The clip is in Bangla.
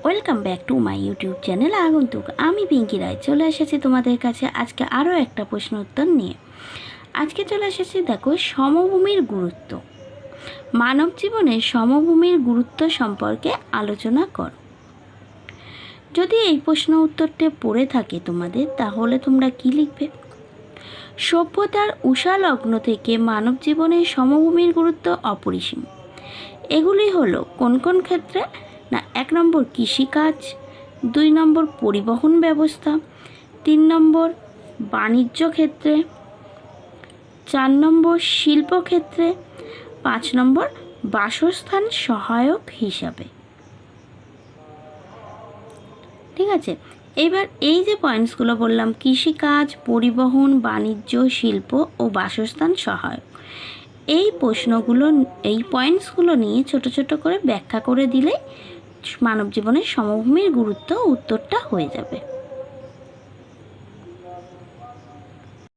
Welcome back to my YouTube channel আগন্তুক। আমি পিঙ্কি রায় চলে এসেছি তোমাদের কাছে আজকে আরও একটা প্রশ্ন উত্তর নিয়ে। আজকে চলে এসেছি দেখো সমভূমির গুরুত্ব। মানব জীবনে সমভূমির গুরুত্ব সম্পর্কে আলোচনা করো। যদি এই প্রশ্ন উত্তরটি পড়ে থাকে তোমাদের, তাহলে তোমরা কি লিখবে? সভ্যতার উষা লগ্ন থেকে মানব জীবনে সমভূমির গুরুত্ব অপরিসীম। এগুলি হলো কোন কোন ক্ষেত্রে? না, 1 নম্বর কৃষিকাজ, 2 নম্বর পরিবহন ব্যবস্থা, 3 নম্বর বাণিজ্য ক্ষেত্রে, 4 নম্বর শিল্পক্ষেত্রে, 5 নম্বর বাসস্থান সহায়ক হিসাবে। ঠিক আছে, এবার এই যে পয়েন্টসগুলো বললাম, কৃষিকাজ, পরিবহন, বাণিজ্য, শিল্প ও বাসস্থান সহায়ক, এই পয়েন্টসগুলো নিয়ে ছোট ছোট করে ব্যাখ্যা করে দিলেই মানব জীবনের সমভূমির গুরুত্ব উত্তরটা হয়ে যাবে।